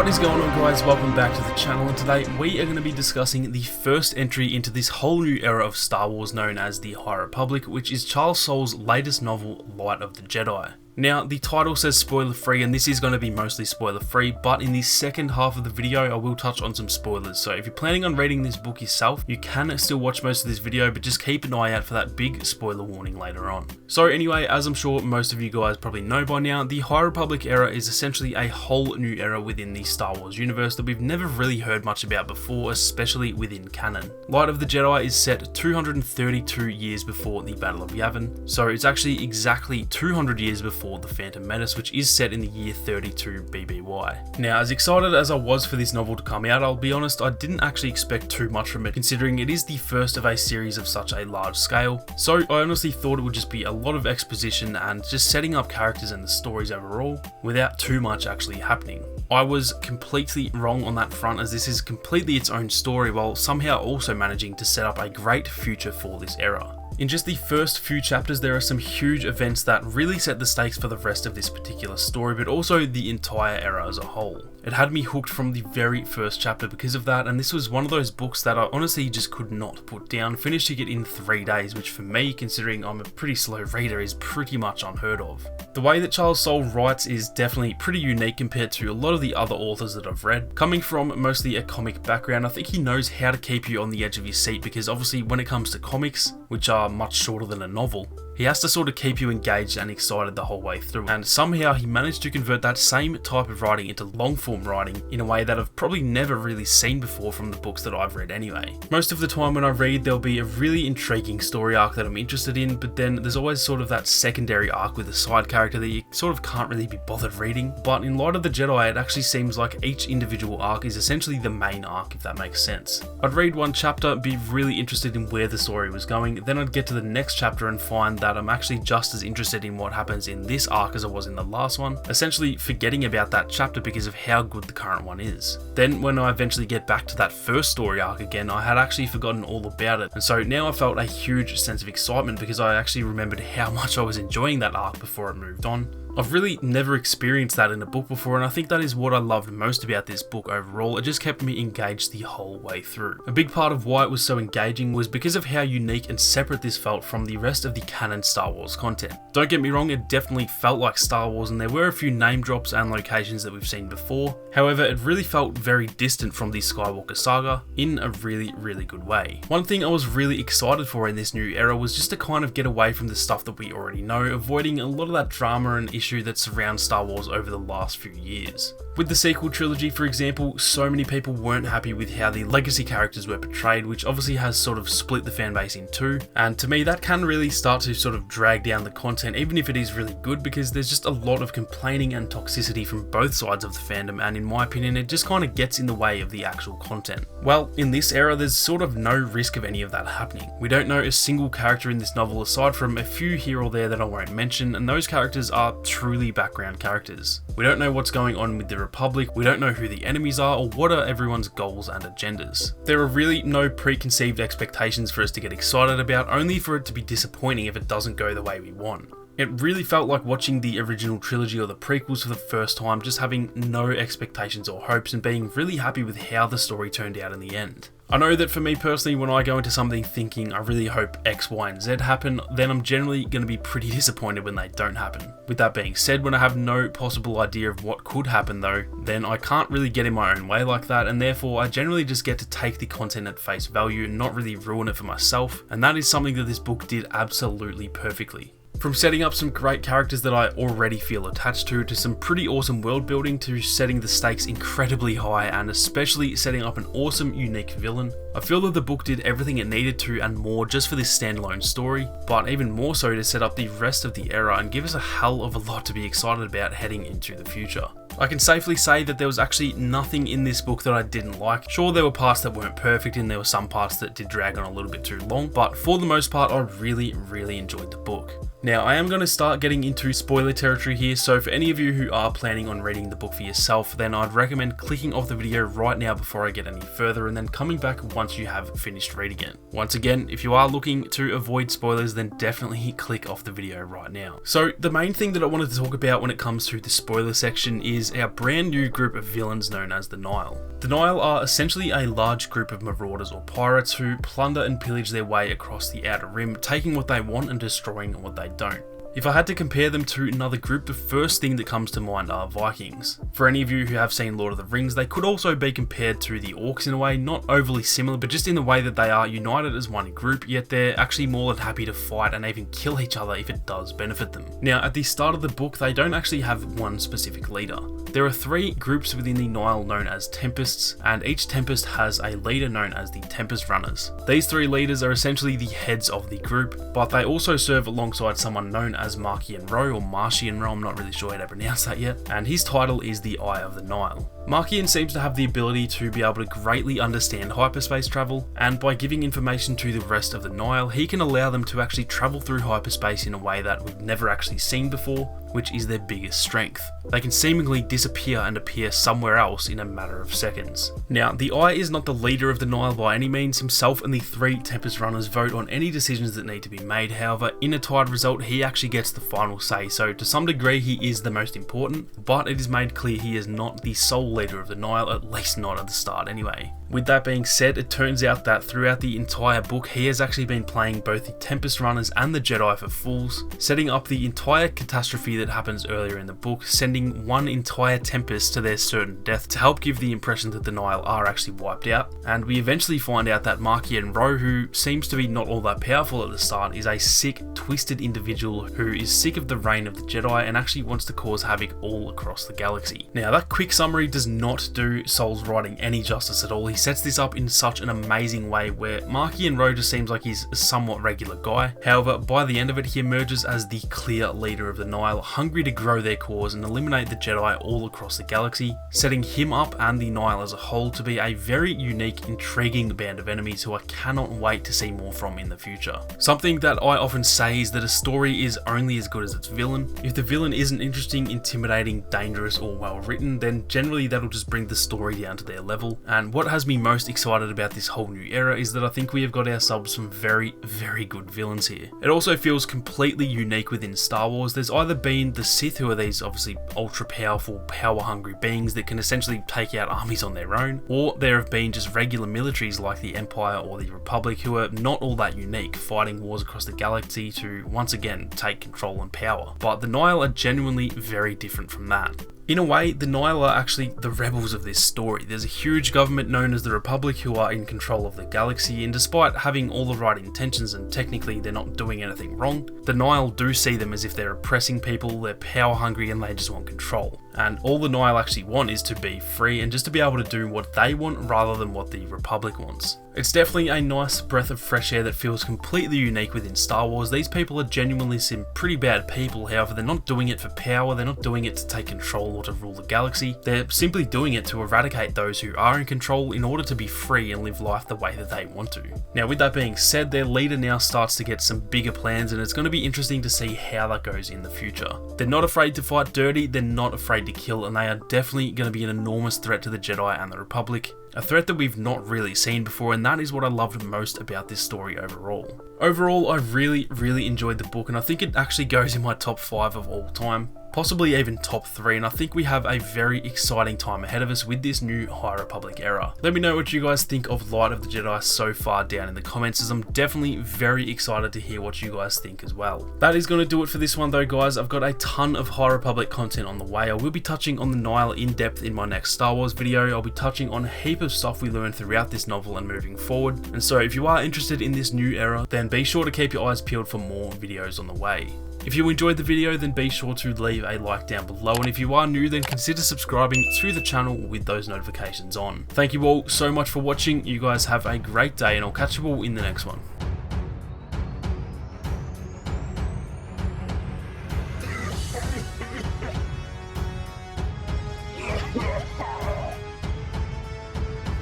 What is going on, guys? Welcome back to the channel, and today we are going to be discussing the first entry into this whole new era of Star Wars known as the High Republic, which is Charles Soule's latest novel, Light of the Jedi. Now, the title says spoiler free, and this is going to be mostly spoiler free, but in the second half of the video I will touch on some spoilers. So if you're planning on reading this book yourself, you can still watch most of this video, but just keep an eye out for that big spoiler warning later on. So anyway, as I'm sure most of you guys probably know by now, the High Republic era is essentially a whole new era within the Star Wars universe that we've never really heard much about before, especially within canon. Light of the Jedi is set 232 years before the Battle of Yavin, so it's actually exactly 200 years before the Phantom Menace, which is set in the year 32 BBY. Now, as excited as I was for this novel to come out, I'll be honest, I didn't actually expect too much from it, considering it is the first of a series of such a large scale. So I honestly thought it would just be a lot of exposition and just setting up characters and the stories overall, without too much actually happening. I was completely wrong on that front, as this is completely its own story, while somehow also managing to set up a great future for this era. In just the first few chapters, there are some huge events that really set the stakes for the rest of this particular story, but also the entire era as a whole. It had me hooked from the very first chapter because of that, and this was one of those books that I honestly just could not put down, finishing it in 3 days, which for me, considering I'm a pretty slow reader, is pretty much unheard of. The way that Charles Soule writes is definitely pretty unique compared to a lot of the other authors that I've read. Coming from mostly a comic background, I think he knows how to keep you on the edge of your seat, because obviously when it comes to comics, which are much shorter than a novel, he has to sort of keep you engaged and excited the whole way through, and somehow he managed to convert that same type of writing into long form writing in a way that I've probably never really seen before from the books that I've read anyway. Most of the time when I read, there'll be a really intriguing story arc that I'm interested in, but then there's always sort of that secondary arc with a side character that you sort of can't really be bothered reading. But in Light of the Jedi, it actually seems like each individual arc is essentially the main arc, if that makes sense. I'd read one chapter, be really interested in where the story was going, then I'd get to the next chapter and find that I'm actually just as interested in what happens in this arc as I was in the last one, essentially forgetting about that chapter because of how good the current one is. Then when I eventually get back to that first story arc again, I had actually forgotten all about it, and so now I felt a huge sense of excitement because I actually remembered how much I was enjoying that arc before it moved on. I've really never experienced that in a book before, and I think that is what I loved most about this book overall. It just kept me engaged the whole way through. A big part of why it was so engaging was because of how unique and separate this felt from the rest of the canon Star Wars content. Don't get me wrong, it definitely felt like Star Wars, and there were a few name drops and locations that we've seen before. However, it really felt very distant from the Skywalker saga in a really good way. One thing I was really excited for in this new era was just to kind of get away from the stuff that we already know, avoiding a lot of that drama and issue that surrounds Star Wars over the last few years. With the sequel trilogy, for example, so many people weren't happy with how the legacy characters were portrayed, which obviously has sort of split the fan base in two, and to me that can really start to sort of drag down the content, even if it is really good, because there's just a lot of complaining and toxicity from both sides of the fandom, and in my opinion it just kind of gets in the way of the actual content. Well, in this era there's sort of no risk of any of that happening. We don't know a single character in this novel aside from a few here or there that I won't mention, and those characters are truly background characters. We don't know what's going on with the Republic, we don't know who the enemies are, or what are everyone's goals and agendas. There are really no preconceived expectations for us to get excited about, only for it to be disappointing if it doesn't go the way we want. It really felt like watching the original trilogy or the prequels for the first time, just having no expectations or hopes and being really happy with how the story turned out in the end. I know that for me personally, when I go into something thinking I really hope X, Y, and Z happen, then I'm generally going to be pretty disappointed when they don't happen. With that being said, when I have no possible idea of what could happen though, then I can't really get in my own way like that, and therefore I generally just get to take the content at face value and not really ruin it for myself, and that is something that this book did absolutely perfectly. From setting up some great characters that I already feel attached to some pretty awesome world building, to setting the stakes incredibly high and especially setting up an awesome unique villain, I feel that the book did everything it needed to and more just for this standalone story, but even more so to set up the rest of the era and give us a hell of a lot to be excited about heading into the future. I can safely say that there was actually nothing in this book that I didn't like. Sure, there were parts that weren't perfect and there were some parts that did drag on a little bit too long, but for the most part I really enjoyed the book. Now, I am going to start getting into spoiler territory here, so for any of you who are planning on reading the book for yourself, then I'd recommend clicking off the video right now before I get any further, and then coming back once you have finished reading it. Once again, if you are looking to avoid spoilers, then definitely click off the video right now. So the main thing that I wanted to talk about when it comes to the spoiler section is is our brand new group of villains known as the Nile. The Nile are essentially a large group of marauders or pirates who plunder and pillage their way across the Outer Rim, taking what they want and destroying what they don't. If I had to compare them to another group, the first thing that comes to mind are Vikings. For any of you who have seen Lord of the Rings, they could also be compared to the Orcs in a way, not overly similar, but just in the way that they are united as one group, yet they're actually more than happy to fight and even kill each other if it does benefit them. Now, at the start of the book, they don't actually have one specific leader. There are 3 groups within the Nile known as Tempests, and each Tempest has a leader known as the Tempest Runners. These 3 leaders are essentially the heads of the group, but they also serve alongside someone known as Marcian Rowe, or Marcian Rowe, I'm not really sure how to pronounce that yet, and his title is the Eye of the Nile. Marcian seems to have the ability to be able to greatly understand hyperspace travel, and by giving information to the rest of the Nile, he can allow them to actually travel through hyperspace in a way that we've never actually seen before, which is their biggest strength. They can seemingly disappear and appear somewhere else in a matter of seconds. Now, the Eye is not the leader of the Nile by any means. Himself and the 3 Tempest Runners vote on any decisions that need to be made. However, in a tied result, he actually gets the final say, so to some degree he is the most important, but it is made clear he is not the sole leader of the Nile, at least not at the start anyway. With that being said, it turns out that throughout the entire book, he has actually been playing both the Tempest Runners and the Jedi for fools, setting up the entire catastrophe that happens earlier in the book, sending one entire Tempest to their certain death to help give the impression that the Nile are actually wiped out. And we eventually find out that Marcian Rowe, who seems to be not all that powerful at the start, is a sick, twisted individual who is sick of the reign of the Jedi and actually wants to cause havoc all across the galaxy. Now, that quick summary does not do Soul's writing any justice at all. He sets this up in such an amazing way where Marcian Rowe just seems like he's a somewhat regular guy. However, by the end of it, he emerges as the clear leader of the Nile, hungry to grow their cause and eliminate the Jedi all across the galaxy, setting him up and the Nile as a whole to be a very unique, intriguing band of enemies who I cannot wait to see more from in the future. Something that I often say is that a story is only as good as its villain. If the villain isn't interesting, intimidating, dangerous, or well written, then generally that'll just bring the story down to their level. And what has me most excited about this whole new era is that I think we have got ourselves some very, very good villains here. It also feels completely unique within Star Wars. There's either been the Sith, who are these obviously ultra powerful, power hungry beings that can essentially take out armies on their own, or there have been just regular militaries like the Empire or the Republic who are not all that unique, fighting wars across the galaxy to once again take control and power. But the Nile are genuinely very different from that. In a way, the Nile are actually the rebels of this story. There's a huge government known as the Republic who are in control of the galaxy, and despite having all the right intentions and technically they're not doing anything wrong, the Nile do see them as if they're oppressing people, they're power hungry, and they just want control. And all the Nile actually want is to be free and just to be able to do what they want rather than what the Republic wants. It's definitely a nice breath of fresh air that feels completely unique within Star Wars. These people are genuinely some pretty bad people, however they're not doing it for power, they're not doing it to take control or to rule the galaxy. They're simply doing it to eradicate those who are in control in order to be free and live life the way that they want to. Now, with that being said, their leader now starts to get some bigger plans, and it's going to be interesting to see how that goes in the future. They're not afraid to fight dirty, they're not afraid to kill, and they are definitely going to be an enormous threat to the Jedi and the Republic. A threat that we've not really seen before, and that is what I loved most about this story overall. Overall, I really enjoyed the book, and I think it actually goes in my top 5 of all time. Possibly even top 3, and I think we have a very exciting time ahead of us with this new High Republic era. Let me know what you guys think of Light of the Jedi so far down in the comments, as I'm definitely very excited to hear what you guys think as well. That is going to do it for this one though, guys. I've got a ton of High Republic content on the way. I will be touching on the Nile in depth in my next Star Wars video. I'll be touching on a heap of stuff we learned throughout this novel and moving forward. And so if you are interested in this new era, then be sure to keep your eyes peeled for more videos on the way. If you enjoyed the video, then be sure to leave a like down below, and if you are new, then consider subscribing to the channel with those notifications on. Thank you all so much for watching. You guys have a great day, and I'll catch you all in the next one.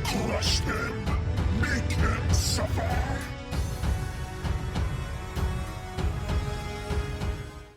Crush them, make them suffer.